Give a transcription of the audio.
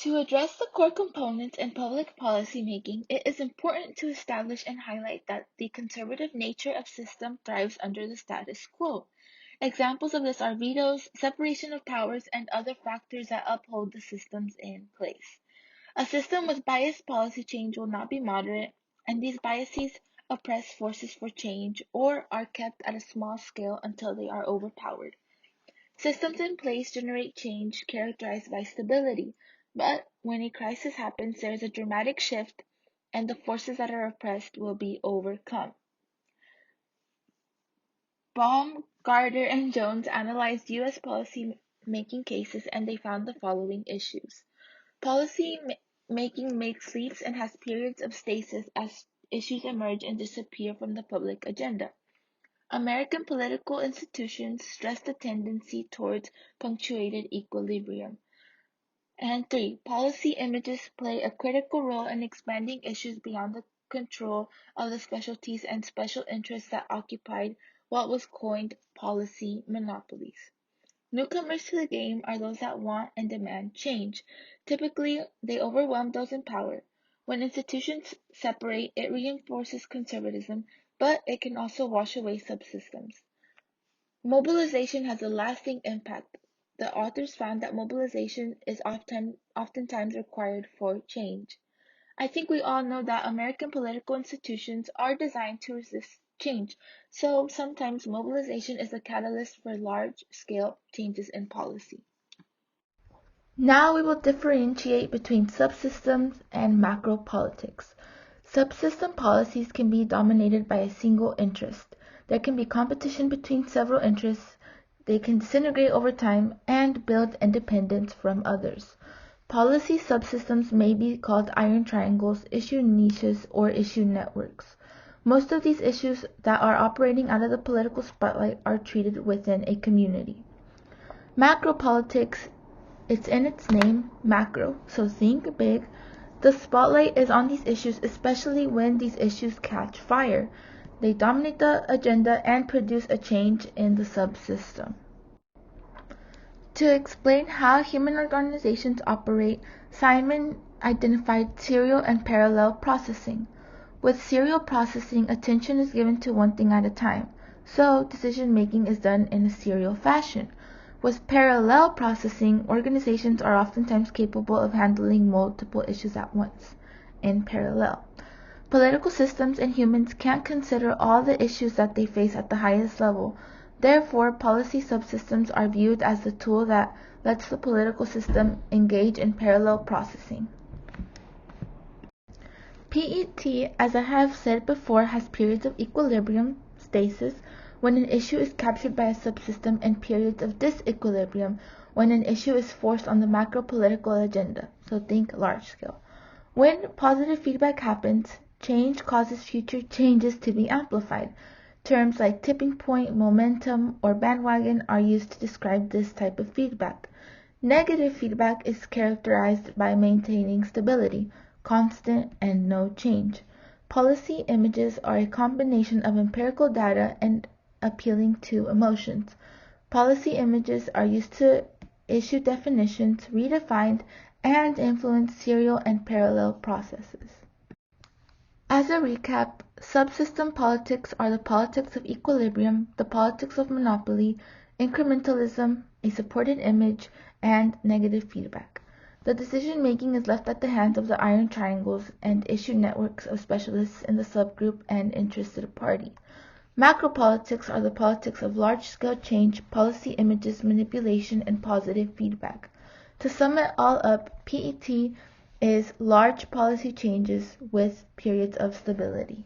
To address the core components in public policy making, it is important to establish and highlight that the conservative nature of system thrives under the status quo. Examples of this are vetoes, separation of powers, and other factors that uphold the systems in place. A system with biased policy change will not be moderate, and these biases oppress forces for change or are kept at a small scale until they are overpowered. Systems in place generate change characterized by stability, but when a crisis happens, there is a dramatic shift and the forces that are oppressed will be overcome. Baumgartner and Jones analyzed U.S. policy making cases and they found the following issues. Policy making makes leaps and has periods of stasis as issues emerge and disappear from the public agenda. American political institutions stress the tendency towards punctuated equilibrium. And 3. Policy images play a critical role in expanding issues beyond the control of the specialties and special interests that occupied what was coined policy monopolies. Newcomers to the game are those that want and demand change. Typically, they overwhelm those in power. When institutions separate, it reinforces conservatism, but it can also wash away subsystems. Mobilization has a lasting impact. The authors found that mobilization is oftentimes required for change. I think we all know that American political institutions are designed to resist change, so sometimes mobilization is a catalyst for large-scale changes in policy. Now we will differentiate between subsystems and macro politics. Subsystem policies can be dominated by a single interest. There can be competition between several interests. They can disintegrate over time and build independence from others. Policy subsystems may be called iron triangles, issue niches, or issue networks. Most of these issues that are operating out of the political spotlight are treated within a community. Macro politics, it's in its name, macro, so think big. The spotlight is on these issues, especially when these issues catch fire. They dominate the agenda and produce a change in the subsystem. To explain how human organizations operate, Simon identified serial and parallel processing. With serial processing, attention is given to one thing at a time, so decision making is done in a serial fashion. With parallel processing, organizations are oftentimes capable of handling multiple issues at once, in parallel. Political systems and humans can't consider all the issues that they face at the highest level. Therefore, policy subsystems are viewed as the tool that lets the political system engage in parallel processing. PET, as I have said before, has periods of equilibrium, stasis, when an issue is captured by a subsystem, and periods of disequilibrium, when an issue is forced on the macro political agenda, so think large scale. When positive feedback happens, change causes future changes to be amplified. Terms like tipping point, momentum, or bandwagon are used to describe this type of feedback. Negative feedback is characterized by maintaining stability, constant, and no change. Policy images are a combination of empirical data and appealing to emotions. Policy images are used to issue definitions, redefine, and influence serial and parallel processes. As a recap, subsystem politics are the politics of equilibrium, the politics of monopoly, incrementalism, a supported image, and negative feedback. The decision-making is left at the hands of the iron triangles and issue networks of specialists in the subgroup and interested party. Macropolitics are the politics of large-scale change, policy images, manipulation, and positive feedback. To sum it all up, PET is large policy changes with periods of stability.